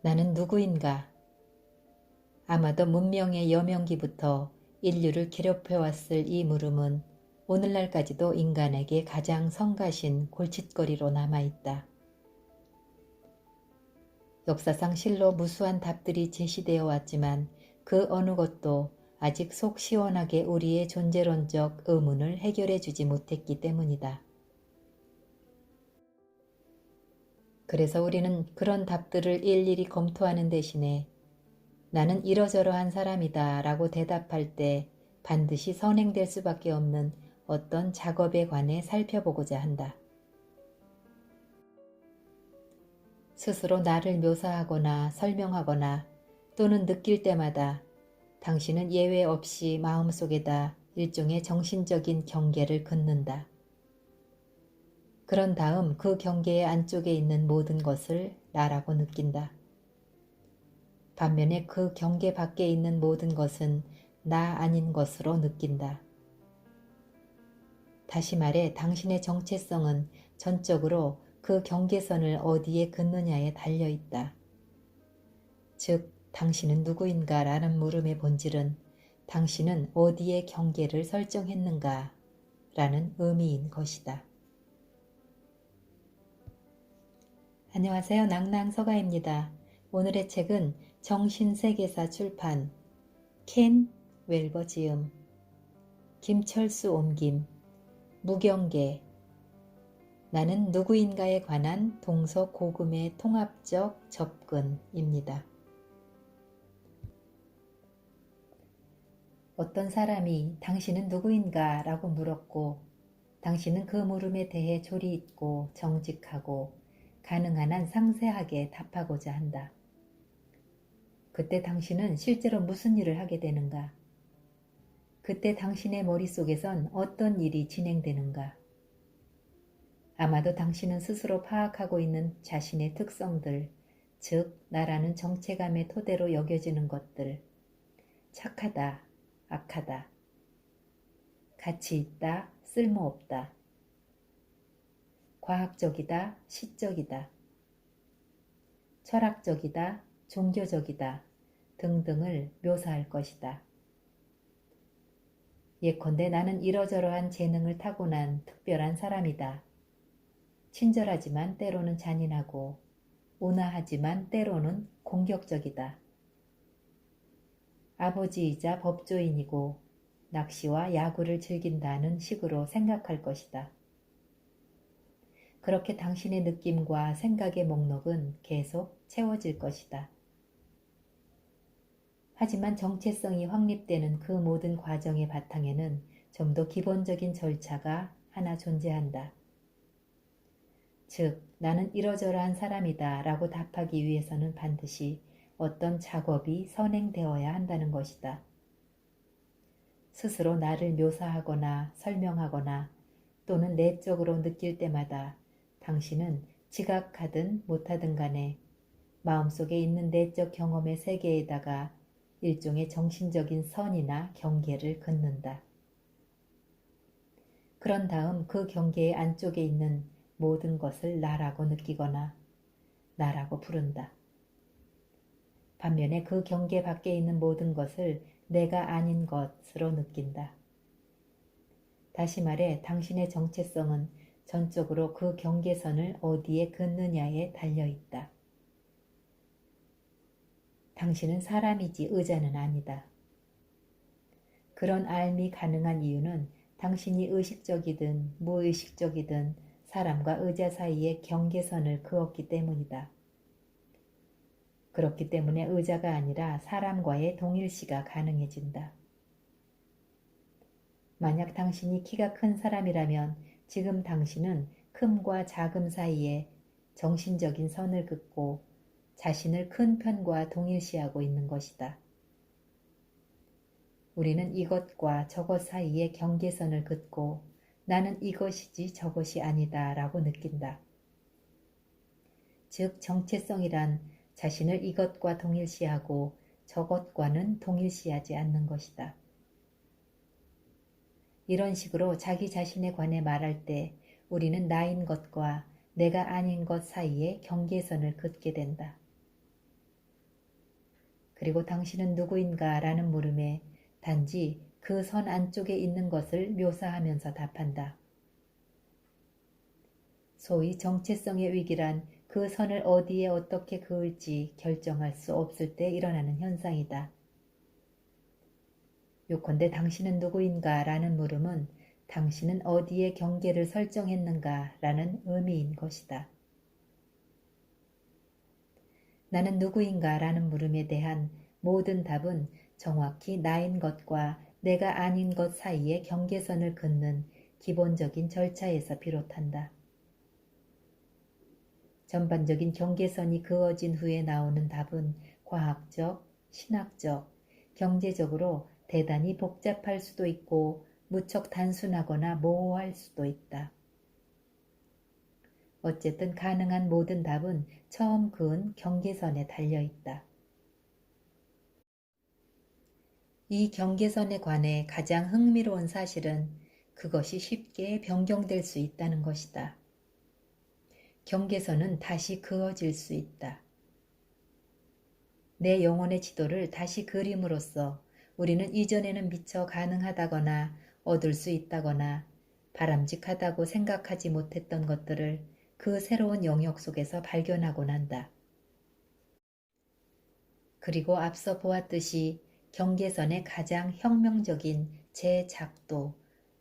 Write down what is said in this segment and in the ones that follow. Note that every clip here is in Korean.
나는 누구인가? 아마도 문명의 여명기부터 인류를 괴롭혀왔을 이 물음은 오늘날까지도 인간에게 가장 성가신 골칫거리로 남아있다. 역사상 실로 무수한 답들이 제시되어 왔지만 그 어느 것도 아직 속 시원하게 우리의 존재론적 의문을 해결해 주지 못했기 때문이다. 그래서 우리는 그런 답들을 일일이 검토하는 대신에 나는 이러저러한 사람이다 라고 대답할 때 반드시 선행될 수밖에 없는 어떤 작업에 관해 살펴보고자 한다. 스스로 나를 묘사하거나 설명하거나 또는 느낄 때마다 당신은 예외 없이 마음속에다 일종의 정신적인 경계를 긋는다. 그런 다음 그 경계의 안쪽에 있는 모든 것을 나라고 느낀다. 반면에 그 경계 밖에 있는 모든 것은 나 아닌 것으로 느낀다. 다시 말해 당신의 정체성은 전적으로 그 경계선을 어디에 긋느냐에 달려있다. 즉, 당신은 누구인가 라는 물음의 본질은 당신은 어디에 경계를 설정했는가 라는 의미인 것이다. 안녕하세요. 낭낭서가입니다. 오늘의 책은 정신세계사 출판, 켄 웰버 지음, 김철수 옮김, 무경계, 나는 누구인가에 관한 동서고금의 통합적 접근입니다. 어떤 사람이 당신은 누구인가 라고 물었고 당신은 그 물음에 대해 조리 있고 정직하고 가능한 한 상세하게 답하고자 한다. 그때 당신은 실제로 무슨 일을 하게 되는가? 그때 당신의 머릿속에선 어떤 일이 진행되는가? 아마도 당신은 스스로 파악하고 있는 자신의 특성들, 즉 나라는 정체감의 토대로 여겨지는 것들, 착하다, 악하다, 가치 있다, 쓸모없다, 과학적이다, 시적이다, 철학적이다, 종교적이다 등등을 묘사할 것이다. 예컨대 나는 이러저러한 재능을 타고난 특별한 사람이다. 친절하지만 때로는 잔인하고 온화하지만 때로는 공격적이다. 아버지이자 법조인이고 낚시와 야구를 즐긴다는 식으로 생각할 것이다. 그렇게 당신의 느낌과 생각의 목록은 계속 채워질 것이다. 하지만 정체성이 확립되는 그 모든 과정의 바탕에는 좀 더 기본적인 절차가 하나 존재한다. 즉, 나는 이러저러한 사람이다 라고 답하기 위해서는 반드시 어떤 작업이 선행되어야 한다는 것이다. 스스로 나를 묘사하거나 설명하거나 또는 내적으로 느낄 때마다 당신은 지각하든 못하든 간에 마음속에 있는 내적 경험의 세계에다가 일종의 정신적인 선이나 경계를 긋는다. 그런 다음 그 경계의 안쪽에 있는 모든 것을 나라고 느끼거나 나라고 부른다. 반면에 그 경계 밖에 있는 모든 것을 내가 아닌 것으로 느낀다. 다시 말해 당신의 정체성은 전적으로 그 경계선을 어디에 긋느냐에 달려있다. 당신은 사람이지 의자는 아니다. 그런 알미 가능한 이유는 당신이 의식적이든 무의식적이든 사람과 의자 사이의 경계선을 그었기 때문이다. 그렇기 때문에 의자가 아니라 사람과의 동일시가 가능해진다. 만약 당신이 키가 큰 사람이라면 지금 당신은 큼과 작음 사이에 정신적인 선을 긋고 자신을 큰 편과 동일시하고 있는 것이다. 우리는 이것과 저것 사이에 경계선을 긋고 나는 이것이지 저것이 아니다 라고 느낀다. 즉 정체성이란 자신을 이것과 동일시하고 저것과는 동일시하지 않는 것이다. 이런 식으로 자기 자신에 관해 말할 때 우리는 나인 것과 내가 아닌 것 사이에 경계선을 긋게 된다. 그리고 당신은 누구인가? 라는 물음에 단지 그 선 안쪽에 있는 것을 묘사하면서 답한다. 소위 정체성의 위기란 그 선을 어디에 어떻게 그을지 결정할 수 없을 때 일어나는 현상이다. 요컨대 당신은 누구인가? 라는 물음은 당신은 어디에 경계를 설정했는가? 라는 의미인 것이다. 나는 누구인가? 라는 물음에 대한 모든 답은 정확히 나인 것과 내가 아닌 것 사이의 경계선을 긋는 기본적인 절차에서 비롯한다. 전반적인 경계선이 그어진 후에 나오는 답은 과학적, 신학적, 경제적으로 대단히 복잡할 수도 있고 무척 단순하거나 모호할 수도 있다. 어쨌든 가능한 모든 답은 처음 그은 경계선에 달려있다. 이 경계선에 관해 가장 흥미로운 사실은 그것이 쉽게 변경될 수 있다는 것이다. 경계선은 다시 그어질 수 있다. 내 영혼의 지도를 다시 그림으로써 우리는 이전에는 미처 가능하다거나 얻을 수 있다거나 바람직하다고 생각하지 못했던 것들을 그 새로운 영역 속에서 발견하곤 한다. 그리고 앞서 보았듯이 경계선의 가장 혁명적인 재작도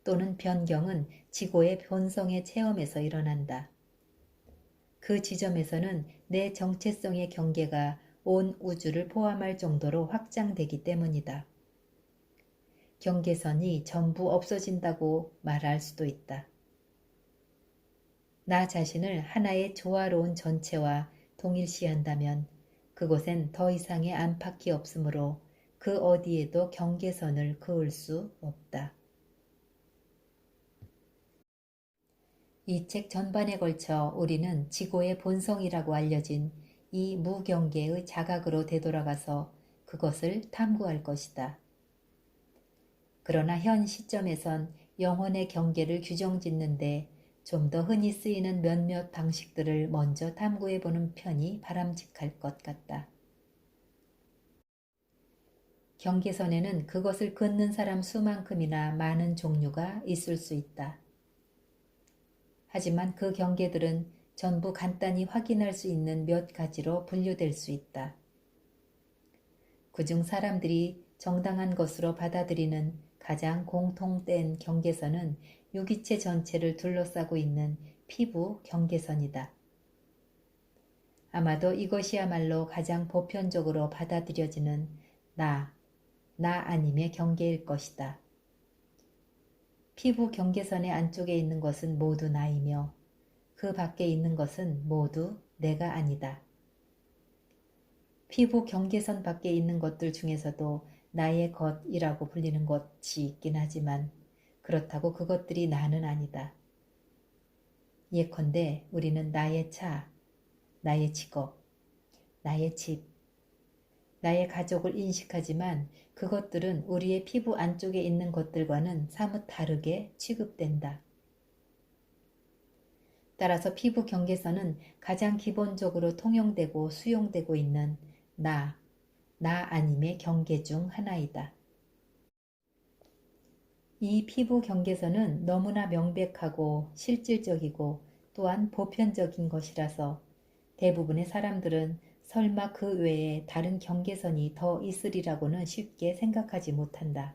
또는 변경은 지고의 본성의 체험에서 일어난다. 그 지점에서는 내 정체성의 경계가 온 우주를 포함할 정도로 확장되기 때문이다. 경계선이 전부 없어진다고 말할 수도 있다. 나 자신을 하나의 조화로운 전체와 동일시한다면 그곳엔 더 이상의 안팎이 없으므로 그 어디에도 경계선을 그을 수 없다. 이 책 전반에 걸쳐 우리는 지고의 본성이라고 알려진 이 무경계의 자각으로 되돌아가서 그것을 탐구할 것이다. 그러나 현 시점에선 영혼의 경계를 규정짓는데 좀 더 흔히 쓰이는 몇몇 방식들을 먼저 탐구해보는 편이 바람직할 것 같다. 경계선에는 그것을 긋는 사람 수만큼이나 많은 종류가 있을 수 있다. 하지만 그 경계들은 전부 간단히 확인할 수 있는 몇 가지로 분류될 수 있다. 그중 사람들이 정당한 것으로 받아들이는 가장 공통된 경계선은 유기체 전체를 둘러싸고 있는 피부 경계선이다. 아마도 이것이야말로 가장 보편적으로 받아들여지는 나 아님의 경계일 것이다. 피부 경계선의 안쪽에 있는 것은 모두 나이며 그 밖에 있는 것은 모두 내가 아니다. 피부 경계선 밖에 있는 것들 중에서도 나의 것이라고 불리는 것이 있긴 하지만 그렇다고 그것들이 나는 아니다. 예컨대 우리는 나의 차, 나의 직업, 나의 집, 나의 가족을 인식하지만 그것들은 우리의 피부 안쪽에 있는 것들과는 사뭇 다르게 취급된다. 따라서 피부 경계선은 가장 기본적으로 통용되고 수용되고 있는 나 아님의 경계 중 하나이다. 이 피부 경계선은 너무나 명백하고 실질적이고 또한 보편적인 것이라서 대부분의 사람들은 설마 그 외에 다른 경계선이 더 있으리라고는 쉽게 생각하지 못한다.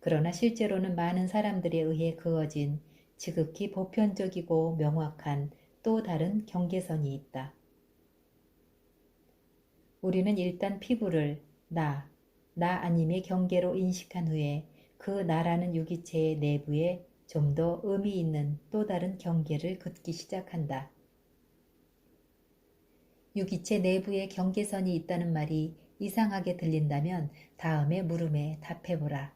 그러나 실제로는 많은 사람들에 의해 그어진 지극히 보편적이고 명확한 또 다른 경계선이 있다. 우리는 일단 피부를 나 아님의 경계로 인식한 후에 그 나라는 유기체의 내부에 좀 더 의미 있는 또 다른 경계를 긋기 시작한다. 유기체 내부에 경계선이 있다는 말이 이상하게 들린다면 다음의 물음에 답해보라.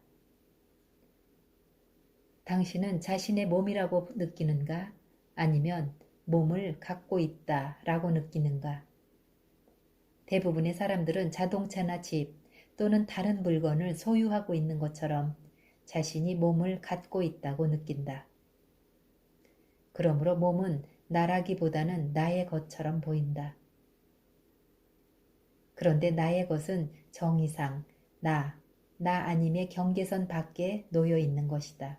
당신은 자신의 몸이라고 느끼는가? 아니면 몸을 갖고 있다 라고 느끼는가? 대부분의 사람들은 자동차나 집 또는 다른 물건을 소유하고 있는 것처럼 자신이 몸을 갖고 있다고 느낀다. 그러므로 몸은 나라기보다는 나의 것처럼 보인다. 그런데 나의 것은 정의상 나 아님의 경계선 밖에 놓여 있는 것이다.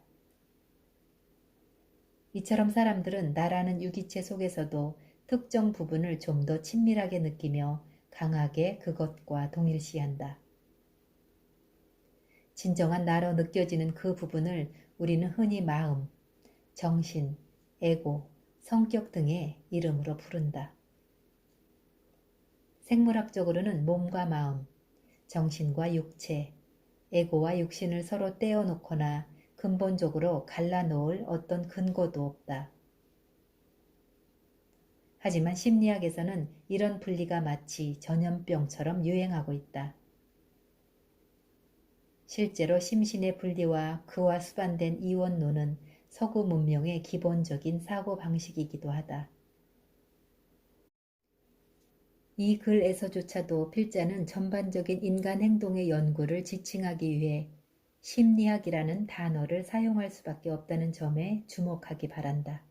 이처럼 사람들은 나라는 유기체 속에서도 특정 부분을 좀 더 친밀하게 느끼며 강하게 그것과 동일시한다. 진정한 나로 느껴지는 그 부분을 우리는 흔히 마음, 정신, 에고, 성격 등의 이름으로 부른다. 생물학적으로는 몸과 마음, 정신과 육체, 에고와 육신을 서로 떼어놓거나 근본적으로 갈라놓을 어떤 근거도 없다. 하지만 심리학에서는 이런 분리가 마치 전염병처럼 유행하고 있다. 실제로 심신의 분리와 그와 수반된 이원론은 서구 문명의 기본적인 사고방식이기도 하다. 이 글에서조차도 필자는 전반적인 인간 행동의 연구를 지칭하기 위해 심리학이라는 단어를 사용할 수밖에 없다는 점에 주목하기 바란다.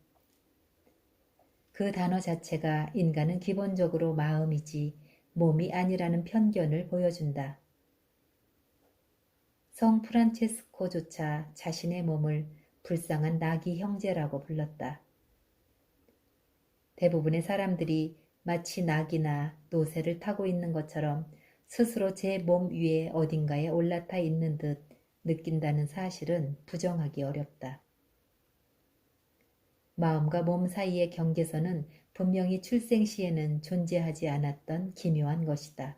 그 단어 자체가 인간은 기본적으로 마음이지 몸이 아니라는 편견을 보여준다. 성 프란체스코조차 자신의 몸을 불쌍한 나귀 형제라고 불렀다. 대부분의 사람들이 마치 낙이나 노새를 타고 있는 것처럼 스스로 제 몸 위에 어딘가에 올라타 있는 듯 느낀다는 사실은 부정하기 어렵다. 마음과 몸 사이의 경계선은 분명히 출생 시에는 존재하지 않았던 기묘한 것이다.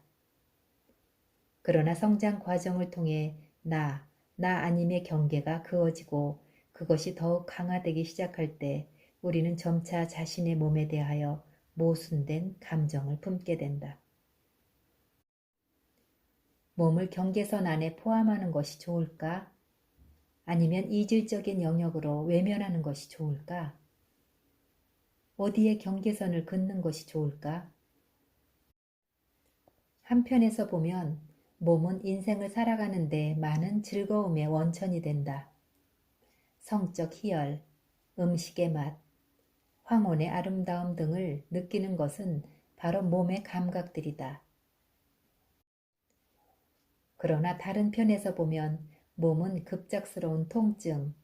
그러나 성장 과정을 통해 나 아님의 경계가 그어지고 그것이 더욱 강화되기 시작할 때 우리는 점차 자신의 몸에 대하여 모순된 감정을 품게 된다. 몸을 경계선 안에 포함하는 것이 좋을까? 아니면 이질적인 영역으로 외면하는 것이 좋을까? 어디에 경계선을 긋는 것이 좋을까? 한편에서 보면 몸은 인생을 살아가는데 많은 즐거움의 원천이 된다. 성적 희열, 음식의 맛, 황혼의 아름다움 등을 느끼는 것은 바로 몸의 감각들이다. 그러나 다른 편에서 보면 몸은 급작스러운 통증,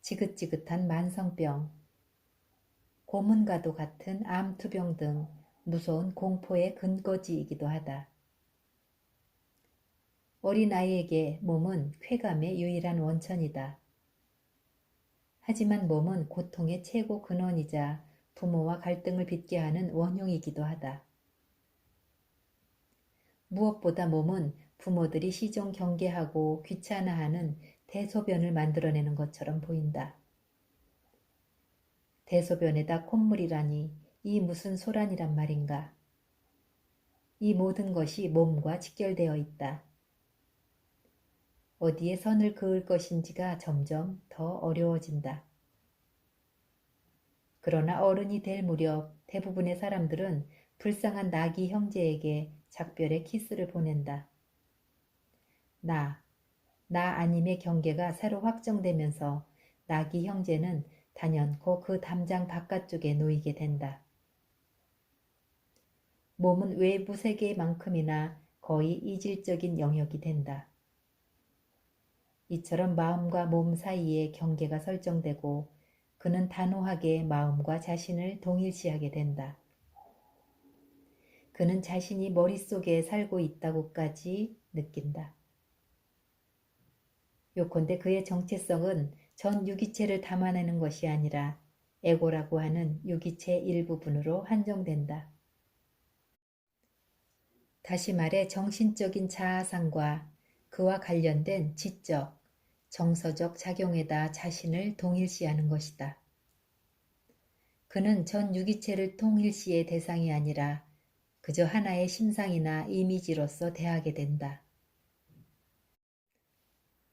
지긋지긋한 만성병, 고문과도 같은 암투병 등 무서운 공포의 근거지이기도 하다. 어린아이에게 몸은 쾌감의 유일한 원천이다. 하지만 몸은 고통의 최고 근원이자 부모와 갈등을 빚게 하는 원흉이기도 하다. 무엇보다 몸은 부모들이 시종 경계하고 귀찮아하는 대소변을 만들어내는 것처럼 보인다. 대소변에다 콧물이라니 이 무슨 소란이란 말인가. 이 모든 것이 몸과 직결되어 있다. 어디에 선을 그을 것인지가 점점 더 어려워진다. 그러나 어른이 될 무렵 대부분의 사람들은 불쌍한 나귀 형제에게 작별의 키스를 보낸다. 나 아님의 경계가 새로 확정되면서 나귀 형제는 단연코 그 담장 바깥쪽에 놓이게 된다. 몸은 외부 세계만큼이나 거의 이질적인 영역이 된다. 이처럼 마음과 몸 사이에 경계가 설정되고 그는 단호하게 마음과 자신을 동일시하게 된다. 그는 자신이 머릿속에 살고 있다고까지 느낀다. 요컨대 그의 정체성은 전 유기체를 담아내는 것이 아니라 에고라고 하는 유기체 일부분으로 한정된다. 다시 말해 정신적인 자아상과 그와 관련된 지적, 정서적 작용에다 자신을 동일시하는 것이다. 그는 전 유기체를 동일시의 대상이 아니라 그저 하나의 심상이나 이미지로서 대하게 된다.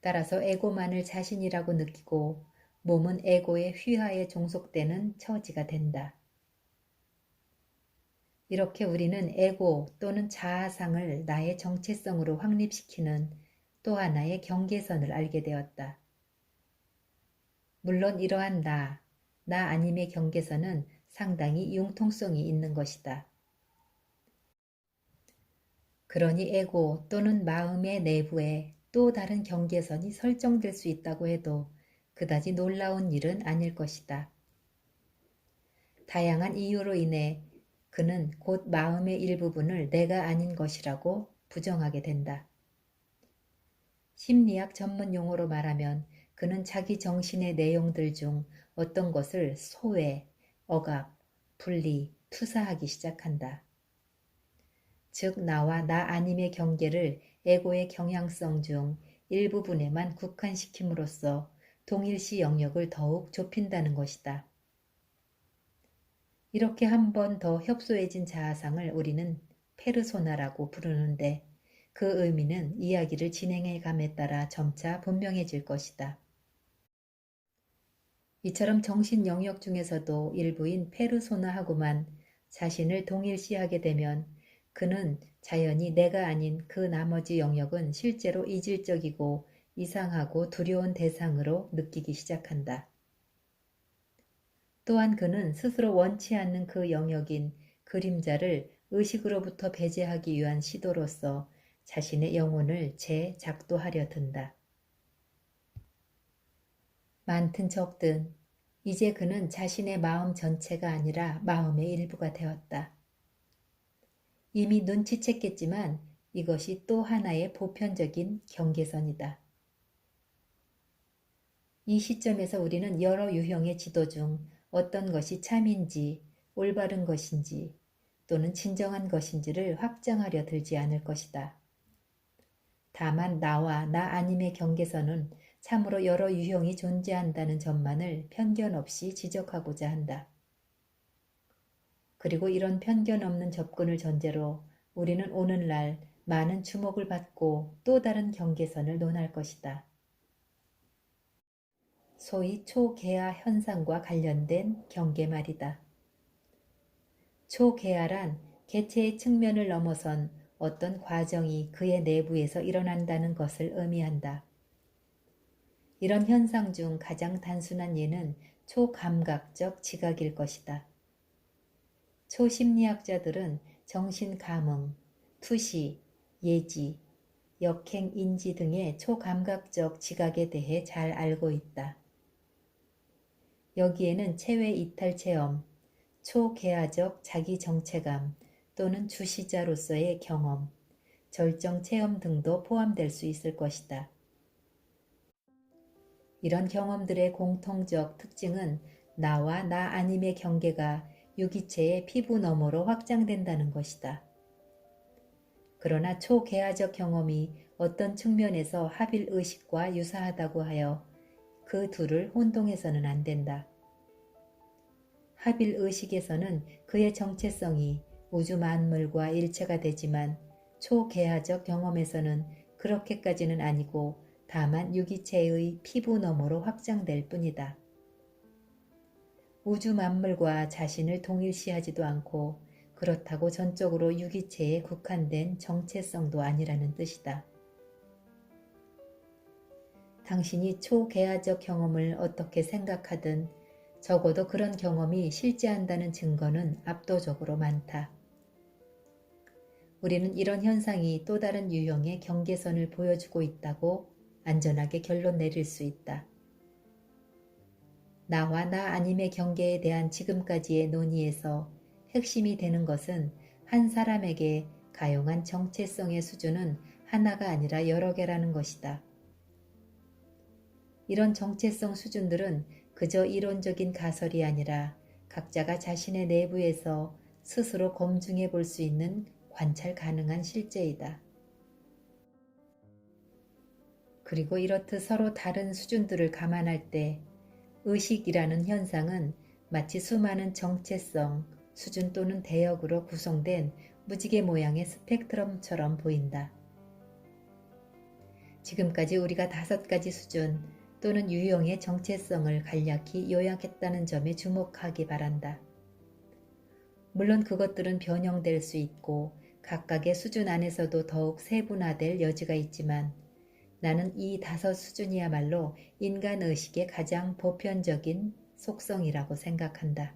따라서 에고만을 자신이라고 느끼고 몸은 에고의 휘하에 종속되는 처지가 된다. 이렇게 우리는 에고 또는 자아상을 나의 정체성으로 확립시키는 또 하나의 경계선을 알게 되었다. 물론 이러한 나 아님의 경계선은 상당히 융통성이 있는 것이다. 그러니 에고 또는 마음의 내부에 또 다른 경계선이 설정될 수 있다고 해도 그다지 놀라운 일은 아닐 것이다. 다양한 이유로 인해 그는 곧 마음의 일부분을 내가 아닌 것이라고 부정하게 된다. 심리학 전문 용어로 말하면 그는 자기 정신의 내용들 중 어떤 것을 소외, 억압, 분리, 투사하기 시작한다. 즉 나와 나 아님의 경계를 에고의 경향성 중 일부분에만 국한시킴으로써 동일시 영역을 더욱 좁힌다는 것이다. 이렇게 한 번 더 협소해진 자아상을 우리는 페르소나라고 부르는데 그 의미는 이야기를 진행해 감에 따라 점차 분명해질 것이다. 이처럼 정신 영역 중에서도 일부인 페르소나하고만 자신을 동일시하게 되면 그는 자연히 내가 아닌 그 나머지 영역은 실제로 이질적이고 이상하고 두려운 대상으로 느끼기 시작한다. 또한 그는 스스로 원치 않는 그 영역인 그림자를 의식으로부터 배제하기 위한 시도로서 자신의 영혼을 재작도하려 든다. 많든 적든 이제 그는 자신의 마음 전체가 아니라 마음의 일부가 되었다. 이미 눈치챘겠지만 이것이 또 하나의 보편적인 경계선이다. 이 시점에서 우리는 여러 유형의 지도 중 어떤 것이 참인지, 올바른 것인지 또는 진정한 것인지를 확정하려 들지 않을 것이다. 다만 나와 나 아님의 경계선은 참으로 여러 유형이 존재한다는 점만을 편견 없이 지적하고자 한다. 그리고 이런 편견 없는 접근을 전제로 우리는 오늘날 많은 주목을 받고 또 다른 경계선을 논할 것이다. 소위 초개화 현상과 관련된 경계 말이다. 초개화란 개체의 측면을 넘어선 어떤 과정이 그의 내부에서 일어난다는 것을 의미한다. 이런 현상 중 가장 단순한 예는 초감각적 지각일 것이다. 초심리학자들은 정신감흥, 투시, 예지, 역행, 인지 등의 초감각적 지각에 대해 잘 알고 있다. 여기에는 체외 이탈 체험, 초개화적 자기 정체감 또는 주시자로서의 경험, 절정 체험 등도 포함될 수 있을 것이다. 이런 경험들의 공통적 특징은 나와 나 아님의 경계가 유기체의 피부 너머로 확장된다는 것이다. 그러나 초개화적 경험이 어떤 측면에서 합일의식과 유사하다고 하여 그 둘을 혼동해서는 안 된다. 합일의식에서는 그의 정체성이 우주 만물과 일체가 되지만 초개화적 경험에서는 그렇게까지는 아니고 다만 유기체의 피부 너머로 확장될 뿐이다. 우주 만물과 자신을 동일시하지도 않고 그렇다고 전적으로 유기체에 국한된 정체성도 아니라는 뜻이다. 당신이 초개화적 경험을 어떻게 생각하든 적어도 그런 경험이 실제한다는 증거는 압도적으로 많다. 우리는 이런 현상이 또 다른 유형의 경계선을 보여주고 있다고 안전하게 결론 내릴 수 있다. 나와 나 아님의 경계에 대한 지금까지의 논의에서 핵심이 되는 것은 한 사람에게 가용한 정체성의 수준은 하나가 아니라 여러 개라는 것이다. 이런 정체성 수준들은 그저 이론적인 가설이 아니라 각자가 자신의 내부에서 스스로 검증해 볼 수 있는 관찰 가능한 실제이다. 그리고 이렇듯 서로 다른 수준들을 감안할 때 의식이라는 현상은 마치 수많은 정체성, 수준 또는 대역으로 구성된 무지개 모양의 스펙트럼처럼 보인다. 지금까지 우리가 5가지 수준 또는 유형의 정체성을 간략히 요약했다는 점에 주목하기 바란다. 물론 그것들은 변형될 수 있고 각각의 수준 안에서도 더욱 세분화될 여지가 있지만 나는 이 5 수준이야말로 인간의식의 가장 보편적인 속성이라고 생각한다.